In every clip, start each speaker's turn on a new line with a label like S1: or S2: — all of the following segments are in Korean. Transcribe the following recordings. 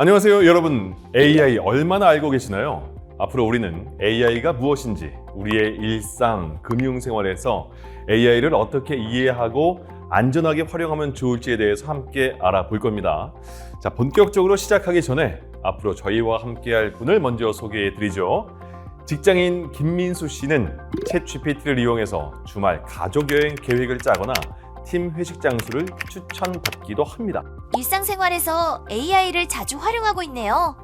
S1: 안녕하세요 여러분. AI 얼마나 알고 계시나요? 앞으로 우리는 AI가 무엇인지, 우리의 일상, 금융생활에서 AI를 어떻게 이해하고 안전하게 활용하면 좋을지에 대해서 함께 알아볼 겁니다. 자, 본격적으로 시작하기 전에 앞으로 저희와 함께 할 분을 먼저 소개해 드리죠. 직장인 김민수 씨는 챗GPT를 이용해서 주말 가족여행 계획을 짜거나 팀 회식 장소를 추천받기도 합니다.
S2: 일상생활에서 AI를 자주 활용하고 있네요.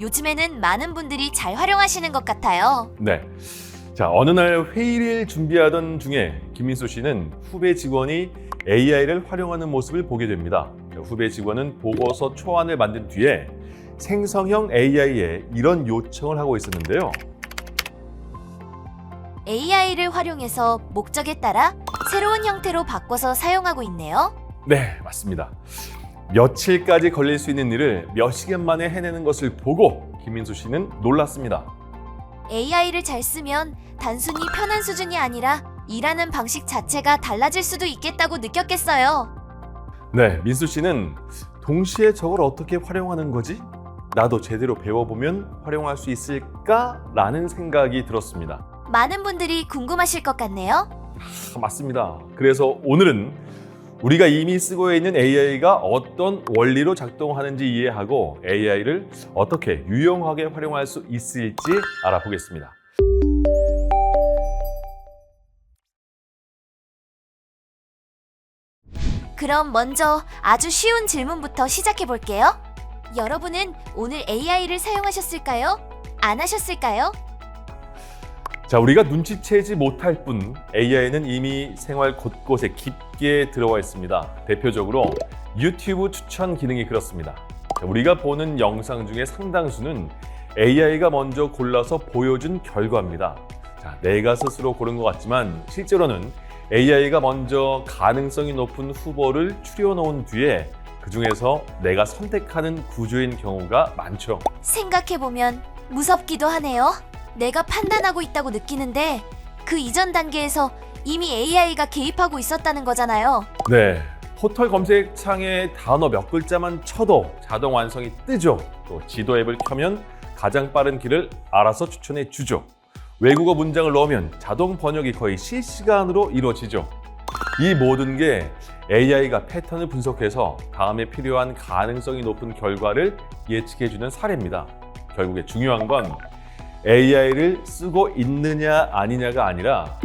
S2: 요즘에는 많은 분들이 잘 활용하시는 것 같아요.
S1: 네. 자, 어느 날 회의를 준비하던 중에 김민수 씨는 후배 직원이 AI를 활용하는 모습을 보게 됩니다. 후배 직원은 보고서 초안을 만든 뒤에 생성형 AI에 이런 요청을 하고 있었는데요.
S2: AI를 활용해서 목적에 따라 새로운 형태로 바꿔서 사용하고 있네요.
S1: 네, 맞습니다. 며칠까지 걸릴 수 있는 일을 몇 시간 만에 해내는 것을 보고 김민수 씨는 놀랐습니다.
S2: AI를 잘 쓰면 단순히 편한 수준이 아니라 일하는 방식 자체가 달라질 수도 있겠다고 느꼈겠어요.
S1: 네, 민수 씨는 동시에 저걸 어떻게 활용하는 거지? 나도 제대로 배워보면 활용할 수 있을까라는 생각이 들었습니다.
S2: 많은 분들이 궁금하실 것 같네요.
S1: 맞습니다. 그래서 오늘은 우리가 이미 쓰고 있는 AI가 어떤 원리로 작동하는지 이해하고 AI를 어떻게 유용하게 활용할 수 있을지 알아보겠습니다.
S2: 그럼 먼저 아주 쉬운 질문부터 시작해 볼게요. 여러분은 오늘 AI를 사용하셨을까요? 안 하셨을까요?
S1: 자, 우리가 눈치채지 못할 뿐 AI는 이미 생활 곳곳에 깊게 들어와 있습니다. 대표적으로 유튜브 추천 기능이 그렇습니다. 자, 우리가 보는 영상 중에 상당수는 AI가 먼저 골라서 보여준 결과입니다. 자, 내가 스스로 고른 것 같지만 실제로는 AI가 먼저 가능성이 높은 후보를 추려놓은 뒤에 그 중에서 내가 선택하는 구조인 경우가 많죠.
S2: 생각해보면 무섭기도 하네요. 내가 판단하고 있다고 느끼는데 그 이전 단계에서 이미 AI가 개입하고 있었다는 거잖아요.
S1: 네, 포털 검색창에 단어 몇 글자만 쳐도 자동 완성이 뜨죠. 또 지도 앱을 켜면 가장 빠른 길을 알아서 추천해 주죠. 외국어 문장을 넣으면 자동 번역이 거의 실시간으로 이루어지죠. 이 모든 게 AI가 패턴을 분석해서 다음에 필요한 가능성이 높은 결과를 예측해주는 사례입니다. 결국에 중요한 건 AI를 쓰고 있느냐 아니냐가 아니라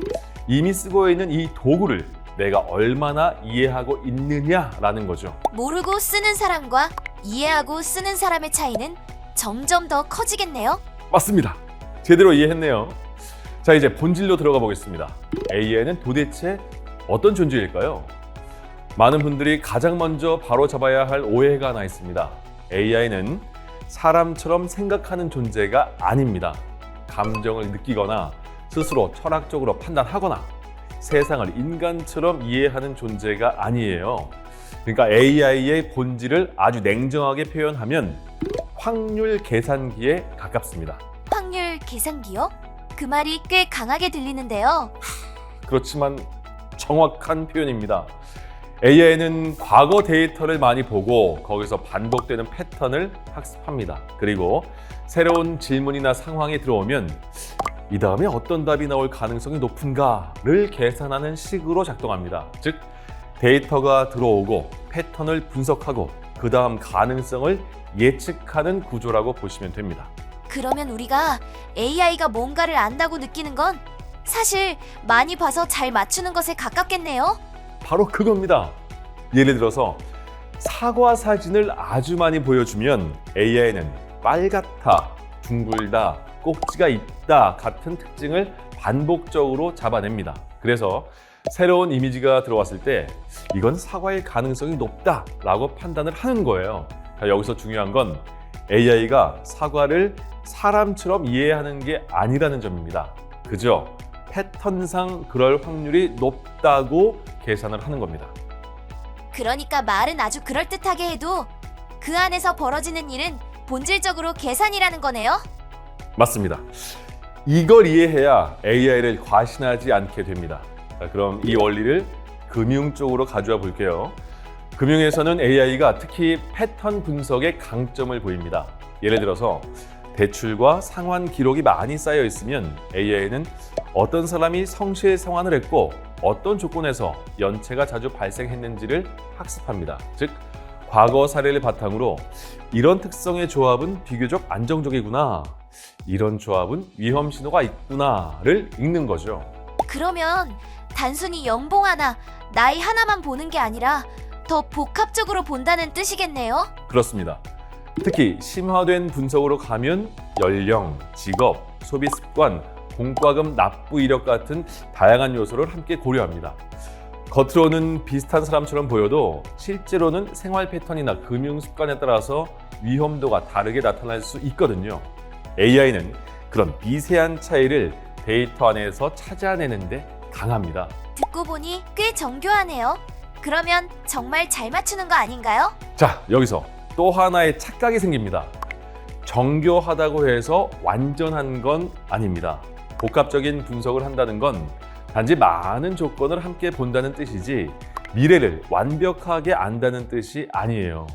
S1: 이미 쓰고 있는 이 도구를 내가 얼마나 이해하고 있느냐라는 거죠.
S2: 모르고 쓰는 사람과 이해하고 쓰는 사람의 차이는 점점 더 커지겠네요.
S1: 맞습니다. 제대로 이해했네요. 자, 이제 본질로 들어가 보겠습니다. AI는 도대체 어떤 존재일까요? 많은 분들이 가장 먼저 바로 잡아야 할 오해가 하나 있습니다. AI는 사람처럼 생각하는 존재가 아닙니다. 감정을 느끼거나 스스로 철학적으로 판단하거나 세상을 인간처럼 이해하는 존재가 아니에요. 그러니까 AI의 본질을 아주 냉정하게 표현하면 확률 계산기에 가깝습니다.
S2: 확률 계산기요? 그 말이 꽤 강하게 들리는데요.
S1: 그렇지만 정확한 표현입니다. AI는 과거 데이터를 많이 보고 거기서 반복되는 패턴을 학습합니다. 그리고 새로운 질문이나 상황이 들어오면 이 다음에 어떤 답이 나올 가능성이 높은가를 계산하는 식으로 작동합니다. 즉, 데이터가 들어오고 패턴을 분석하고 그 다음 가능성을 예측하는 구조라고 보시면 됩니다.
S2: 그러면 우리가 AI가 뭔가를 안다고 느끼는 건 사실 많이 봐서 잘 맞추는 것에 가깝겠네요.
S1: 바로 그겁니다. 예를 들어서 사과 사진을 아주 많이 보여주면 AI는 빨갛다, 둥글다, 꼭지가 있다 같은 특징을 반복적으로 잡아냅니다. 그래서 새로운 이미지가 들어왔을 때 이건 사과일 가능성이 높다라고 판단을 하는 거예요. 여기서 중요한 건 AI가 사과를 사람처럼 이해하는 게 아니라는 점입니다. 그저 패턴상 그럴 확률이 높다고 계산을 하는 겁니다.
S2: 그러니까 말은 아주 그럴듯하게 해도 그 안에서 벌어지는 일은 본질적으로 계산이라는 거네요.
S1: 맞습니다. 이걸 이해해야 AI를 과신하지 않게 됩니다. 자, 그럼 이 원리를 금융 쪽으로 가져와 볼게요. 금융에서는 AI가 특히 패턴 분석에 강점을 보입니다. 예를 들어서 대출과 상환 기록이 많이 쌓여 있으면 AI는 어떤 사람이 성실 상환을 했고 어떤 조건에서 연체가 자주 발생했는지를 학습합니다. 즉, 과거 사례를 바탕으로 이런 특성의 조합은 비교적 안정적이구나, 이런 조합은 위험 신호가 있구나를 읽는 거죠.
S2: 그러면 단순히 연봉 하나, 나이 하나만 보는 게 아니라 더 복합적으로 본다는 뜻이겠네요?
S1: 그렇습니다. 특히 심화된 분석으로 가면 연령, 직업, 소비 습관, 공과금 납부 이력 같은 다양한 요소를 함께 고려합니다. 겉으로는 비슷한 사람처럼 보여도 실제로는 생활 패턴이나 금융 습관에 따라서 위험도가 다르게 나타날 수 있거든요. AI는 그런 미세한 차이를 데이터 안에서 찾아내는데 강합니다.
S2: 듣고 보니 꽤 정교하네요. 그러면 정말 잘 맞추는 거 아닌가요?
S1: 자, 여기서 또 하나의 착각이 생깁니다. 정교하다고 해서 완전한 건 아닙니다. 복합적인 분석을 한다는 건 단지 많은 조건을 함께 본다는 뜻이지 미래를 완벽하게 안다는 뜻이 아니에요.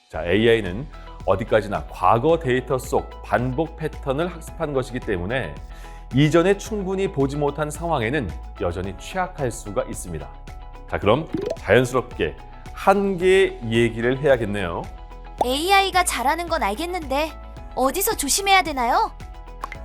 S1: 자, AI는 어디까지나 과거 데이터 속 반복 패턴을 학습한 것이기 때문에 이전에 충분히 보지 못한 상황에는 여전히 취약할 수가 있습니다. 자, 그럼 자연스럽게 한계의 얘기를 해야겠네요.
S2: AI가 잘하는 건 알겠는데 어디서 조심해야 되나요?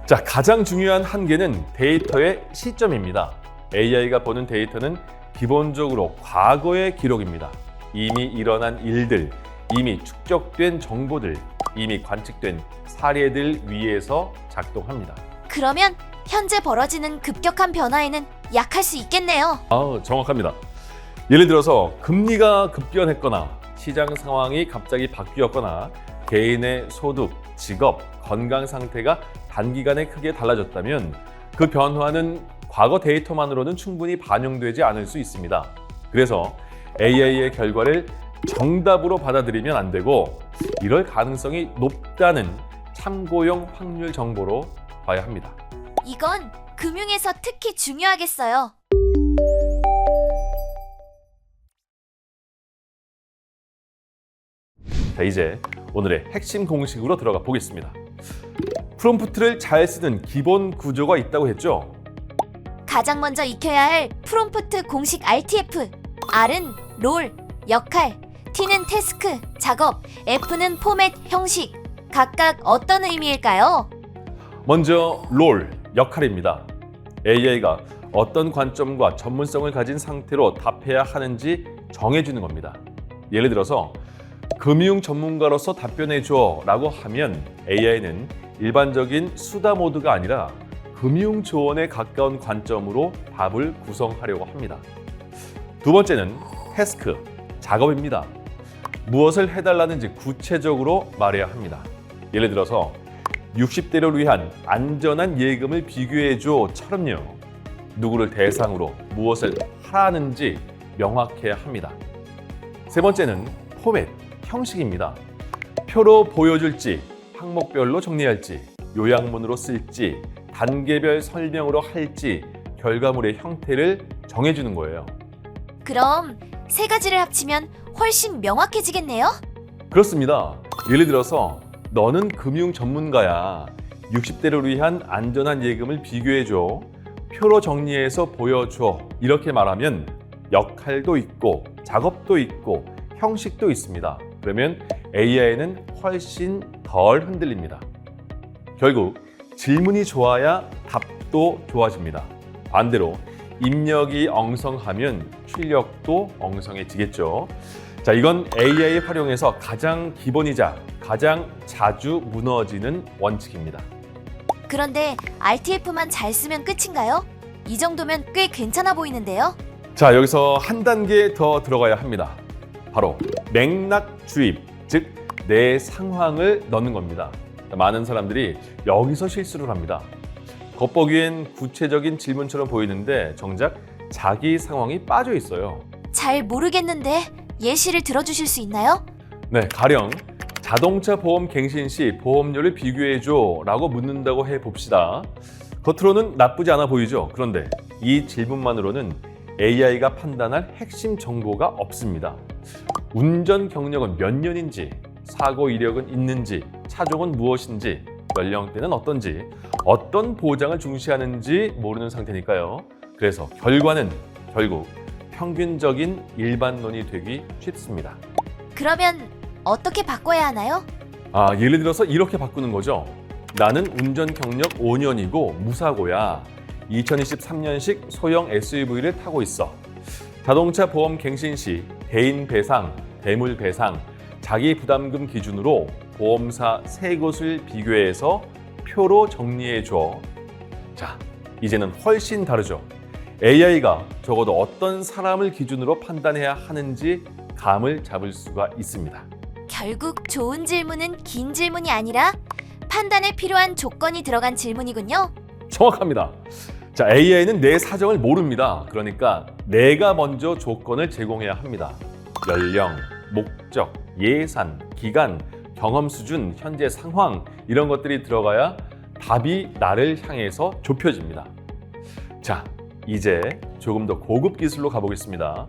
S1: 자, 가장 중요한 한계는 데이터의 시점입니다. AI가 보는 데이터는 기본적으로 과거의 기록입니다. 이미 일어난 일들, 이미 축적된 정보들, 이미 관측된 사례들 위에서 작동합니다.
S2: 그러면 현재 벌어지는 급격한 변화에는 약할 수 있겠네요.
S1: 정확합니다. 예를 들어서 금리가 급변했거나 시장 상황이 갑자기 바뀌었거나 개인의 소득, 직업, 건강 상태가 단기간에 크게 달라졌다면 그 변화는 과거 데이터만으로는 충분히 반영되지 않을 수 있습니다. 그래서 AI의 결과를 정답으로 받아들이면 안 되고 이럴 가능성이 높다는 참고용 확률 정보로 봐야 합니다.
S2: 이건 금융에서 특히 중요하겠어요.
S1: 자, 이제 오늘의 핵심 공식으로 들어가 보겠습니다. 프롬프트를 잘 쓰는 기본 구조가 있다고 했죠?
S2: 가장 먼저 익혀야 할 프롬프트 공식 RTF. R은 롤, 역할, T는 태스크, 작업, F는 포맷, 형식. 각각 어떤 의미일까요?
S1: 먼저 롤, 역할입니다. AI가 어떤 관점과 전문성을 가진 상태로 답해야 하는지 정해주는 겁니다. 예를 들어서 금융 전문가로서 답변해줘 라고 하면 AI는 일반적인 수다 모드가 아니라 금융 조언에 가까운 관점으로 답을 구성하려고 합니다. 두 번째는 태스크, 작업입니다. 무엇을 해달라는지 구체적으로 말해야 합니다. 예를 들어서 60대를 위한 안전한 예금을 비교해줘처럼요. 누구를 대상으로 무엇을 하라는지 명확해야 합니다. 세 번째는 포맷, 형식입니다. 표로 보여줄지, 항목별로 정리할지, 요약문으로 쓸지, 단계별 설명으로 할지 결과물의 형태를 정해주는 거예요.
S2: 그럼 세 가지를 합치면 훨씬 명확해지겠네요?
S1: 그렇습니다. 예를 들어서 너는 금융 전문가야. 60대를 위한 안전한 예금을 비교해줘. 표로 정리해서 보여줘. 이렇게 말하면 역할도 있고 작업도 있고 형식도 있습니다. 그러면 AI는 훨씬 덜 흔들립니다. 결국 질문이 좋아야 답도 좋아집니다. 반대로 입력이 엉성하면 출력도 엉성해지겠죠. 자, 이건 AI 활용에서 가장 기본이자 가장 자주 무너지는 원칙입니다.
S2: 그런데 RTF만 잘 쓰면 끝인가요? 이 정도면 꽤 괜찮아 보이는데요?
S1: 자, 여기서 한 단계 더 들어가야 합니다. 바로 맥락 주입, 즉 내 상황을 넣는 겁니다. 많은 사람들이 여기서 실수를 합니다. 겉보기엔 구체적인 질문처럼 보이는데 정작 자기 상황이 빠져 있어요.
S2: 잘 모르겠는데 예시를 들어주실 수 있나요?
S1: 네, 가령 자동차 보험 갱신 시 보험료를 비교해줘 라고 묻는다고 해봅시다. 겉으로는 나쁘지 않아 보이죠? 그런데 이 질문만으로는 AI가 판단할 핵심 정보가 없습니다. 운전 경력은 몇 년인지, 사고 이력은 있는지, 차종은 무엇인지, 연령대는 어떤지, 어떤 보장을 중시하는지 모르는 상태니까요. 그래서 결과는 결국 평균적인 일반론이 되기 쉽습니다.
S2: 그러면 어떻게 바꿔야 하나요?
S1: 예를 들어서 이렇게 바꾸는 거죠. 나는 운전 경력 5년이고 무사고야. 2023년식 소형 SUV를 타고 있어. 자동차 보험 갱신 시 대인 배상, 대물 배상, 자기 부담금 기준으로 보험사 3곳을 비교해서 표로 정리해 줘. 자, 이제는 훨씬 다르죠. AI가 적어도 어떤 사람을 기준으로 판단해야 하는지 감을 잡을 수가 있습니다.
S2: 결국 좋은 질문은 긴 질문이 아니라 판단에 필요한 조건이 들어간 질문이군요.
S1: 정확합니다. 자, AI는 내 사정을 모릅니다. 그러니까 내가 먼저 조건을 제공해야 합니다. 연령, 목적, 예산, 기간, 경험 수준, 현재 상황 이런 것들이 들어가야 답이 나를 향해서 좁혀집니다. 자, 이제 조금 더 고급 기술로 가보겠습니다.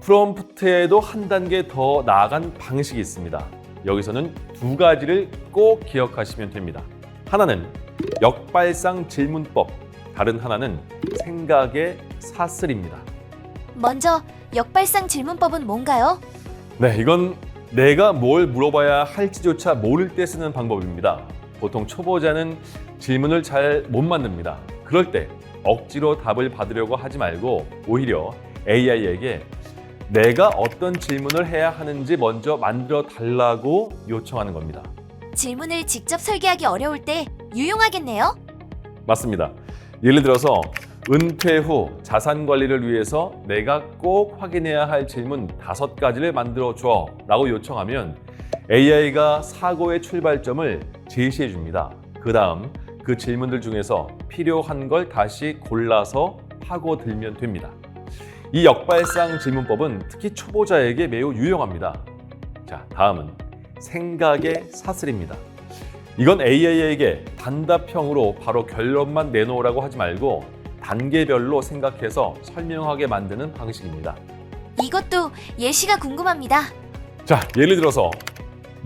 S1: 프롬프트에도 한 단계 더 나아간 방식이 있습니다. 여기서는 2가지를 꼭 기억하시면 됩니다. 하나는 역발상 질문법, 다른 하나는 생각의 사슬입니다.
S2: 먼저 역발상 질문법은 뭔가요?
S1: 네, 이건 내가 뭘 물어봐야 할지조차 모를 때 쓰는 방법입니다. 보통 초보자는 질문을 잘 못 만듭니다. 그럴 때 억지로 답을 받으려고 하지 말고 오히려 AI에게 내가 어떤 질문을 해야 하는지 먼저 만들어 달라고 요청하는 겁니다.
S2: 질문을 직접 설계하기 어려울 때 유용하겠네요.
S1: 맞습니다. 예를 들어서 은퇴 후 자산 관리를 위해서 내가 꼭 확인해야 할 질문 5가지를 만들어 줘 라고 요청하면 AI가 사고의 출발점을 제시해 줍니다. 그 다음 그 질문들 중에서 필요한 걸 다시 골라서 파고들면 됩니다. 이 역발상 질문법은 특히 초보자에게 매우 유용합니다. 자, 다음은 생각의 사슬입니다. 이건 AI에게 단답형으로 바로 결론만 내놓으라고 하지 말고 단계별로 생각해서 설명하게 만드는 방식입니다.
S2: 이것도 예시가 궁금합니다.
S1: 자, 예를 들어서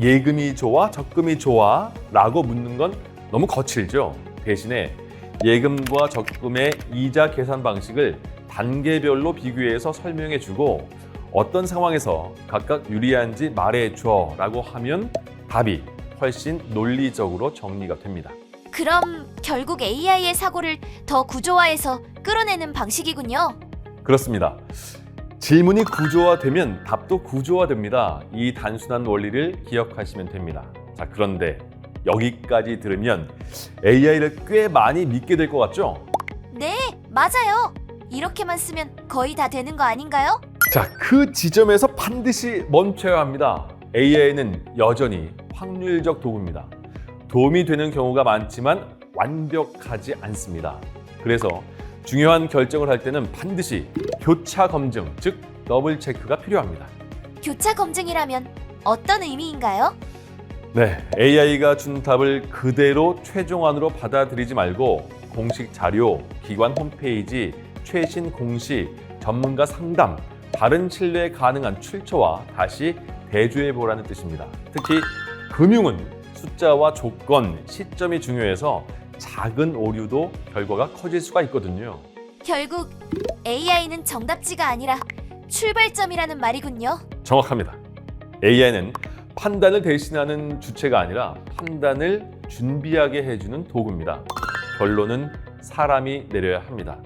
S1: 예금이 좋아, 적금이 좋아? 라고 묻는 건 너무 거칠죠. 대신에 예금과 적금의 이자 계산 방식을 단계별로 비교해서 설명해주고 어떤 상황에서 각각 유리한지 말해줘 라고 하면 답이 훨씬 논리적으로 정리가 됩니다.
S2: 그럼 결국 AI의 사고를 더 구조화해서 끌어내는 방식이군요.
S1: 그렇습니다. 질문이 구조화되면 답도 구조화됩니다. 이 단순한 원리를 기억하시면 됩니다. 자, 그런데 여기까지 들으면 AI를 꽤 많이 믿게 될 것 같죠?
S2: 네, 맞아요. 이렇게만 쓰면 거의 다 되는 거 아닌가요?
S1: 자, 그 지점에서 반드시 멈춰야 합니다. AI는 여전히 확률적 도구입니다. 도움이 되는 경우가 많지만 완벽하지 않습니다. 그래서 중요한 결정을 할 때는 반드시 교차 검증, 즉 더블 체크가 필요합니다.
S2: 교차 검증이라면 어떤 의미인가요?
S1: 네, AI가 준 답을 그대로 최종안으로 받아들이지 말고 공식 자료, 기관 홈페이지, 최신 공시, 전문가 상담, 다른 신뢰 가능한 출처와 다시 대조해보라는 뜻입니다. 특히 금융은 숫자와 조건, 시점이 중요해서 작은 오류도 결과가 커질 수가 있거든요.
S2: 결국 AI는 정답지가 아니라 출발점이라는 말이군요.
S1: 정확합니다. AI는 판단을 대신하는 주체가 아니라 판단을 준비하게 해주는 도구입니다. 결론은 사람이 내려야 합니다.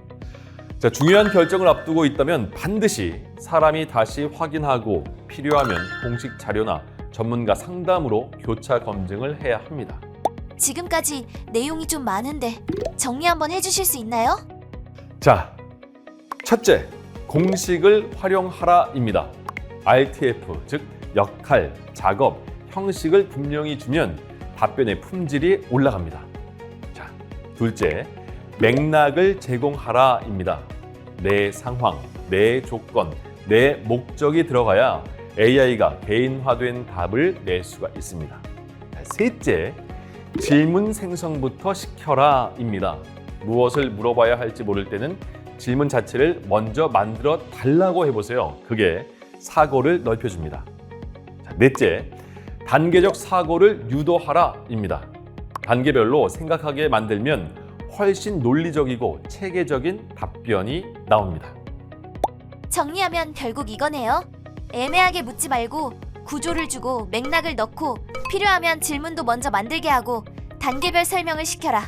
S1: 자, 중요한 결정을 앞두고 있다면 반드시 사람이 다시 확인하고 필요하면 공식 자료나 전문가 상담으로 교차 검증을 해야 합니다.
S2: 지금까지 내용이 좀 많은데 정리 한번 해주실 수 있나요?
S1: 자, 첫째, 공식을 활용하라입니다. RTF, 즉 역할, 작업, 형식을 분명히 주면 답변의 품질이 올라갑니다. 자, 둘째, 맥락을 제공하라입니다. 내 상황, 내 조건, 내 목적이 들어가야 AI가 개인화된 답을 낼 수가 있습니다. 셋째, 질문 생성부터 시켜라입니다. 무엇을 물어봐야 할지 모를 때는 질문 자체를 먼저 만들어 달라고 해보세요. 그게 사고를 넓혀줍니다. 자, 넷째, 단계적 사고를 유도하라입니다. 단계별로 생각하게 만들면 훨씬 논리적이고 체계적인 답변이 나옵니다.
S2: 정리하면 결국 이거네요. 애매하게 묻지 말고 구조를 주고 맥락을 넣고 필요하면 질문도 먼저 만들게 하고 단계별 설명을 시켜라.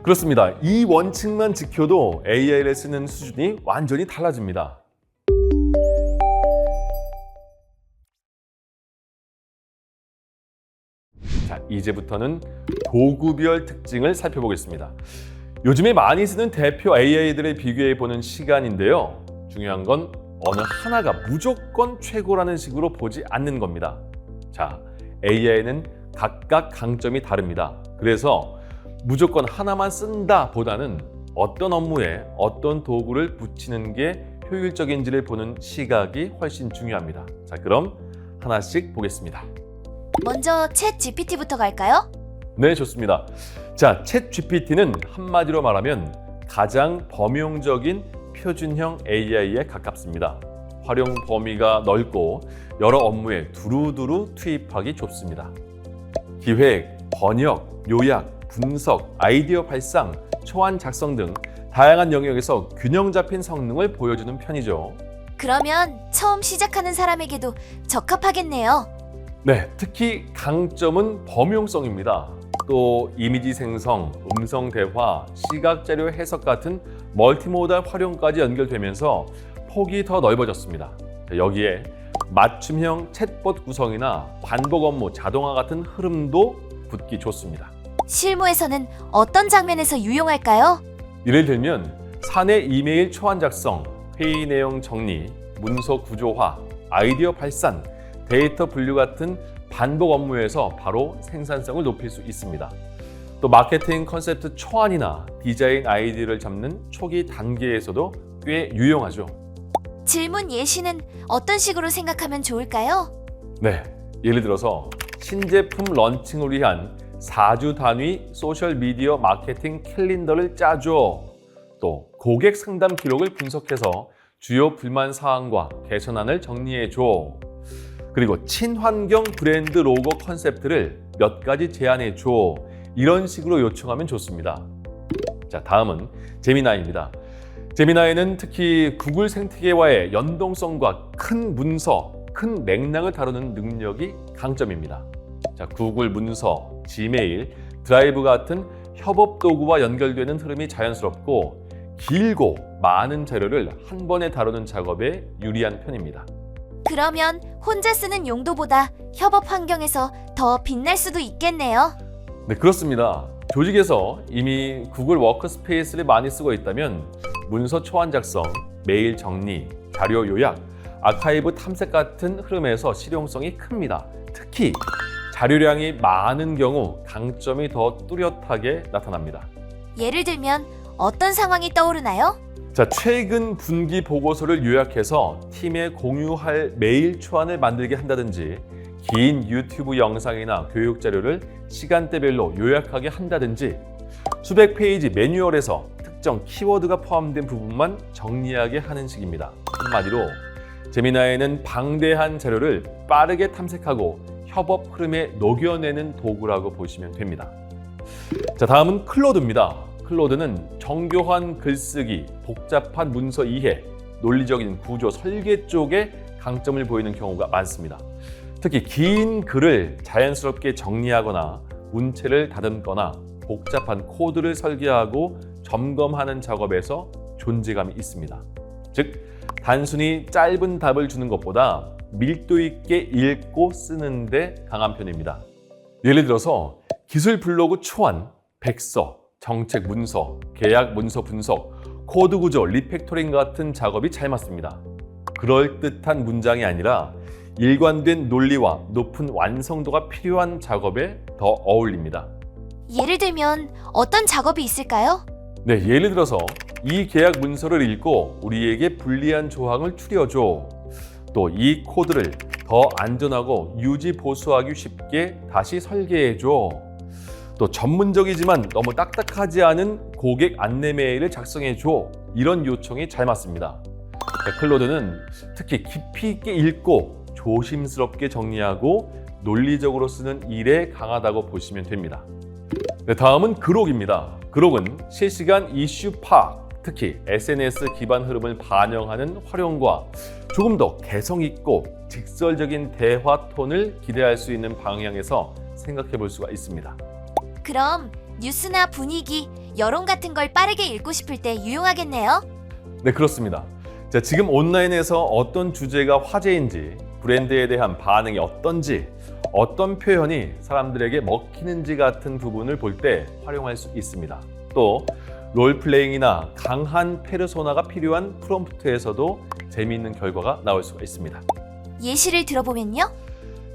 S1: 그렇습니다. 이 원칙만 지켜도 AI를 쓰는 수준이 완전히 달라집니다. 자, 이제부터는 도구별 특징을 살펴보겠습니다. 요즘에 많이 쓰는 대표 AI들을 비교해보는 시간인데요. 중요한 건 어느 하나가 무조건 최고라는 식으로 보지 않는 겁니다. 자, AI는 각각 강점이 다릅니다. 그래서 무조건 하나만 쓴다 보다는 어떤 업무에 어떤 도구를 붙이는 게 효율적인지를 보는 시각이 훨씬 중요합니다. 자, 그럼 하나씩 보겠습니다.
S2: 먼저 챗 GPT부터 갈까요?
S1: 네, 좋습니다. 자, 챗 GPT는 한마디로 말하면 가장 범용적인 표준형 AI에 가깝습니다. 활용 범위가 넓고 여러 업무에 두루두루 투입하기 좋습니다. 기획, 번역, 요약, 분석, 아이디어 발상, 초안 작성 등 다양한 영역에서 균형 잡힌 성능을 보여주는 편이죠.
S2: 그러면 처음 시작하는 사람에게도 적합하겠네요.
S1: 네, 특히 강점은 범용성입니다. 또 이미지 생성, 음성 대화, 시각 자료 해석 같은 멀티모달 활용까지 연결되면서 폭이 더 넓어졌습니다. 여기에 맞춤형 챗봇 구성이나 반복 업무 자동화 같은 흐름도 붙기 좋습니다.
S2: 실무에서는 어떤 장면에서 유용할까요?
S1: 예를 들면 사내 이메일 초안 작성, 회의 내용 정리, 문서 구조화, 아이디어 발산, 데이터 분류 같은 반복 업무에서 바로 생산성을 높일 수 있습니다. 또 마케팅 컨셉트 초안이나 디자인 아이디어를 잡는 초기 단계에서도 꽤 유용하죠.
S2: 질문 예시는 어떤 식으로 생각하면 좋을까요?
S1: 네, 예를 들어서 신제품 런칭을 위한 4주 단위 소셜미디어 마케팅 캘린더를 짜줘. 또 고객 상담 기록을 분석해서 주요 불만 사항과 개선안을 정리해줘. 그리고 친환경 브랜드 로고 컨셉트를 몇 가지 제안해줘. 이런 식으로 요청하면 좋습니다. 자, 다음은 제미나이입니다. 제미나이는 특히 구글 생태계와의 연동성과 큰 문서, 큰 맥락을 다루는 능력이 강점입니다. 자, 구글 문서, 지메일, 드라이브 같은 협업 도구와 연결되는 흐름이 자연스럽고 길고 많은 자료를 한 번에 다루는 작업에 유리한 편입니다.
S2: 그러면 혼자 쓰는 용도보다 협업 환경에서 더 빛날 수도 있겠네요.
S1: 네, 그렇습니다. 조직에서 이미 구글 워크스페이스를 많이 쓰고 있다면 문서 초안 작성, 메일 정리, 자료 요약, 아카이브 탐색 같은 흐름에서 실용성이 큽니다. 특히 자료량이 많은 경우 강점이 더 뚜렷하게 나타납니다.
S2: 예를 들면 어떤 상황이 떠오르나요?
S1: 자, 최근 분기 보고서를 요약해서 팀에 공유할 메일 초안을 만들게 한다든지 긴 유튜브 영상이나 교육 자료를 시간대별로 요약하게 한다든지 수백 페이지 매뉴얼에서 특정 키워드가 포함된 부분만 정리하게 하는 식입니다. 한마디로 제미나이는 방대한 자료를 빠르게 탐색하고 협업 흐름에 녹여내는 도구라고 보시면 됩니다. 자, 다음은 클로드입니다. 클로드는 정교한 글쓰기, 복잡한 문서 이해, 논리적인 구조 설계 쪽에 강점을 보이는 경우가 많습니다. 특히 긴 글을 자연스럽게 정리하거나 문체를 다듬거나 복잡한 코드를 설계하고 점검하는 작업에서 존재감이 있습니다. 즉, 단순히 짧은 답을 주는 것보다 밀도 있게 읽고 쓰는 데 강한 편입니다. 예를 들어서 기술 블로그 초안, 백서, 정책 문서, 계약 문서 분석, 코드 구조, 리팩토링 같은 작업이 잘 맞습니다. 그럴듯한 문장이 아니라 일관된 논리와 높은 완성도가 필요한 작업에 더 어울립니다.
S2: 예를 들면 어떤 작업이 있을까요?
S1: 네, 예를 들어서 이 계약 문서를 읽고 우리에게 불리한 조항을 추려줘. 또 이 코드를 더 안전하고 유지 보수하기 쉽게 다시 설계해줘. 또 전문적이지만 너무 딱딱하지 않은 고객 안내 메일을 작성해줘. 이런 요청이 잘 맞습니다. 클로드는 특히 깊이 있게 읽고 조심스럽게 정리하고 논리적으로 쓰는 일에 강하다고 보시면 됩니다. 네, 다음은 그록입니다. 그록은 실시간 이슈 파악, 특히 SNS 기반 흐름을 반영하는 활용과 조금 더 개성 있고 직설적인 대화 톤을 기대할 수 있는 방향에서 생각해 볼 수가 있습니다.
S2: 그럼 뉴스나 분위기, 여론 같은 걸 빠르게 읽고 싶을 때 유용하겠네요.
S1: 네, 그렇습니다. 자, 지금 온라인에서 어떤 주제가 화제인지, 브랜드에 대한 반응이 어떤지, 어떤 표현이 사람들에게 먹히는지 같은 부분을 볼 때 활용할 수 있습니다. 또 롤플레잉이나 강한 페르소나가 필요한 프롬프트에서도 재미있는 결과가 나올 수가 있습니다.
S2: 예시를 들어보면요.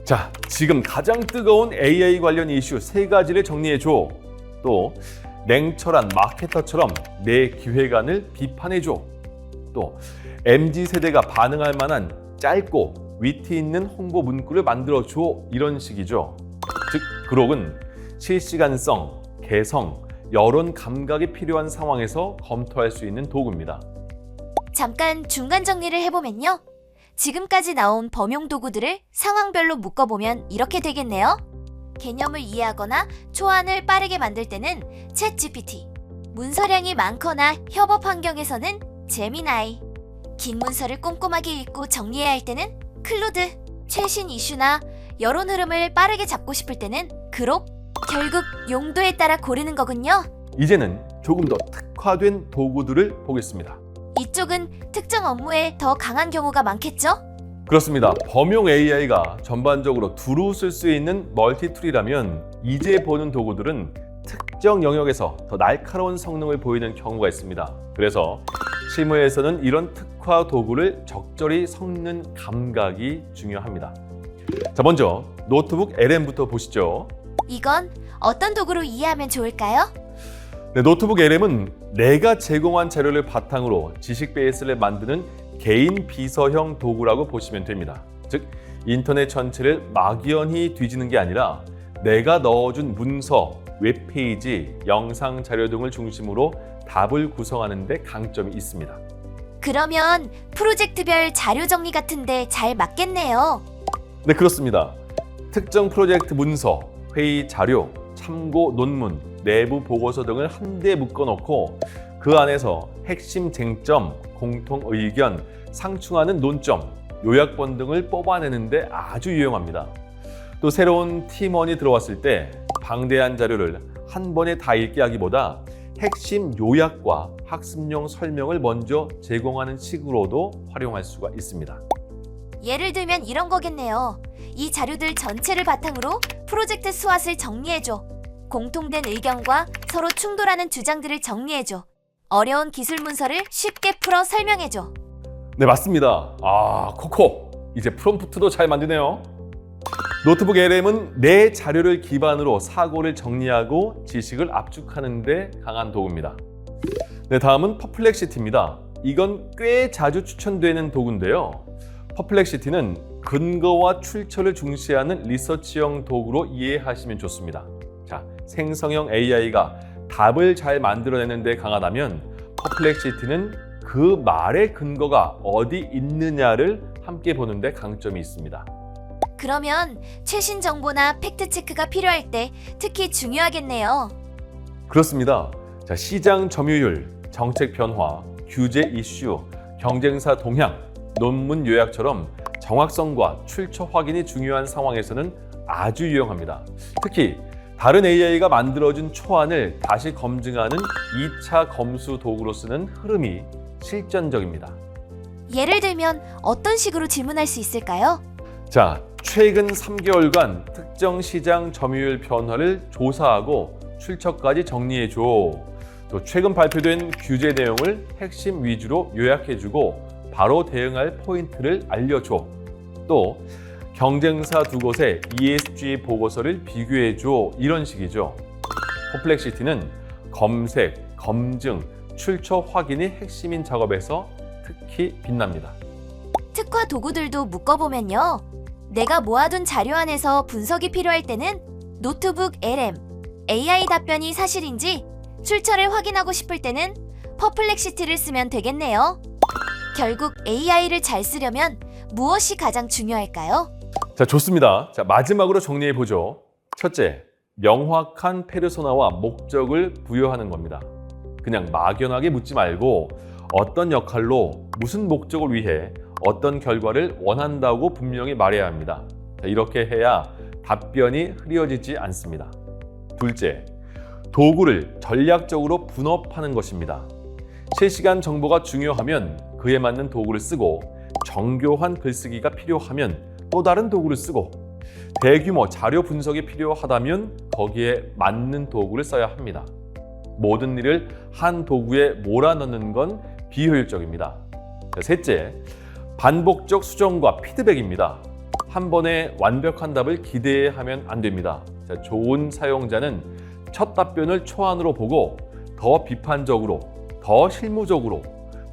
S1: 자, 지금 가장 뜨거운 AI 관련 이슈 3가지를 정리해줘. 또 냉철한 마케터처럼 내 기획안을 비판해줘. 또 MZ세대가 반응할 만한 짧고 위트 있는 홍보 문구를 만들어줘. 이런 식이죠. 즉, 그록은 실시간성, 개성, 여론 감각이 필요한 상황에서 검토할 수 있는 도구입니다.
S2: 잠깐 중간 정리를 해보면요. 지금까지 나온 범용 도구들을 상황별로 묶어보면 이렇게 되겠네요. 개념을 이해하거나 초안을 빠르게 만들 때는 챗GPT, 문서량이 많거나 협업 환경에서는 제미나이, 긴 문서를 꼼꼼하게 읽고 정리해야 할 때는 클로드, 최신 이슈나 여론 흐름을 빠르게 잡고 싶을 때는 그록, 결국 용도에 따라 고르는 거군요.
S1: 이제는 조금 더 특화된 도구들을 보겠습니다.
S2: 이쪽은 특정 업무에 더 강한 경우가 많겠죠?
S1: 그렇습니다. 범용 AI가 전반적으로 두루 쓸 수 있는 멀티툴이라면 이제 보는 도구들은 특정 영역에서 더 날카로운 성능을 보이는 경우가 있습니다. 그래서 실무에서는 이런 특화 도구를 적절히 섞는 감각이 중요합니다. 자, 먼저 노트북 LM부터 보시죠.
S2: 이건 어떤 도구로 이해하면 좋을까요?
S1: 네, 노트북 LM은 내가 제공한 자료를 바탕으로 지식 베이스를 만드는 개인 비서형 도구라고 보시면 됩니다. 즉, 인터넷 전체를 막연히 뒤지는 게 아니라 내가 넣어준 문서, 웹페이지, 영상 자료 등을 중심으로 답을 구성하는 데 강점이 있습니다.
S2: 그러면 프로젝트별 자료 정리 같은데 잘 맞겠네요.
S1: 네, 그렇습니다. 특정 프로젝트 문서, 회의 자료, 참고 논문, 내부 보고서 등을 한데 묶어놓고 그 안에서 핵심 쟁점, 공통 의견, 상충하는 논점, 요약본 등을 뽑아내는데 아주 유용합니다. 또 새로운 팀원이 들어왔을 때 방대한 자료를 한 번에 다 읽게 하기보다 핵심 요약과 학습용 설명을 먼저 제공하는 식으로도 활용할 수가 있습니다.
S2: 예를 들면 이런 거겠네요. 이 자료들 전체를 바탕으로 프로젝트 스왓을 정리해줘. 공통된 의견과 서로 충돌하는 주장들을 정리해줘. 어려운 기술 문서를 쉽게 풀어 설명해줘.
S1: 네, 맞습니다. 코코! 이제 프롬프트도 잘 만드네요. 노트북 LM은 내 자료를 기반으로 사고를 정리하고 지식을 압축하는 데 강한 도구입니다. 네, 다음은 퍼플렉시티입니다. 이건 꽤 자주 추천되는 도구인데요. 퍼플렉시티는 근거와 출처를 중시하는 리서치형 도구로 이해하시면 좋습니다. 자, 생성형 AI가 답을 잘 만들어내는 데 강하다면 퍼플렉시티는 그 말의 근거가 어디 있느냐를 함께 보는 데 강점이 있습니다.
S2: 그러면 최신 정보나 팩트 체크가 필요할 때 특히 중요하겠네요.
S1: 그렇습니다. 자, 시장 점유율, 정책 변화, 규제 이슈, 경쟁사 동향, 논문 요약처럼 정확성과 출처 확인이 중요한 상황에서는 아주 유용합니다. 특히 다른 AI가 만들어준 초안을 다시 검증하는 2차 검수 도구로 쓰는 흐름이 실전적입니다.
S2: 예를 들면 어떤 식으로 질문할 수 있을까요?
S1: 자, 최근 3개월간 특정 시장 점유율 변화를 조사하고 출처까지 정리해줘. 또 최근 발표된 규제 내용을 핵심 위주로 요약해주고 바로 대응할 포인트를 알려줘. 또 경쟁사 두 곳의 ESG 보고서를 비교해줘. 이런 식이죠. 퍼플렉시티는 검색, 검증, 출처 확인이 핵심인 작업에서 특히 빛납니다.
S2: 특화 도구들도 묶어보면요. 내가 모아둔 자료 안에서 분석이 필요할 때는 노트북 LM, AI 답변이 사실인지 출처를 확인하고 싶을 때는 퍼플렉시티를 쓰면 되겠네요. 결국 AI를 잘 쓰려면 무엇이 가장 중요할까요?
S1: 자, 좋습니다. 자, 마지막으로 정리해 보죠. 첫째, 명확한 페르소나와 목적을 부여하는 겁니다. 그냥 막연하게 묻지 말고 어떤 역할로 무슨 목적을 위해 어떤 결과를 원한다고 분명히 말해야 합니다. 자, 이렇게 해야 답변이 흐려지지 않습니다. 둘째, 도구를 전략적으로 분업하는 것입니다. 실시간 정보가 중요하면 그에 맞는 도구를 쓰고 정교한 글쓰기가 필요하면 또 다른 도구를 쓰고 대규모 자료 분석이 필요하다면 거기에 맞는 도구를 써야 합니다. 모든 일을 한 도구에 몰아넣는 건 비효율적입니다. 셋째, 반복적 수정과 피드백입니다. 한 번에 완벽한 답을 기대하면 안 됩니다. 좋은 사용자는 첫 답변을 초안으로 보고 더 비판적으로, 더 실무적으로,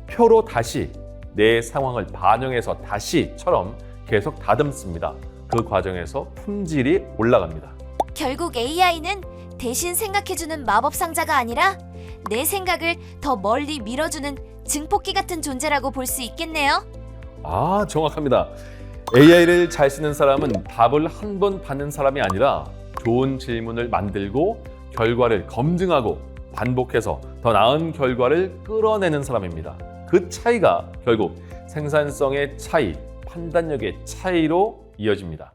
S1: 표로 다시, 내 상황을 반영해서 다시처럼 계속 다듬습니다. 그 과정에서 품질이 올라갑니다.
S2: 결국 AI는 대신 생각해주는 마법 상자가 아니라 내 생각을 더 멀리 밀어주는 증폭기 같은 존재라고 볼 수 있겠네요.
S1: 아, 정확합니다. AI를 잘 쓰는 사람은 답을 한 번 받는 사람이 아니라 좋은 질문을 만들고 결과를 검증하고 반복해서 더 나은 결과를 끌어내는 사람입니다. 그 차이가 결국 생산성의 차이, 판단력의 차이로 이어집니다.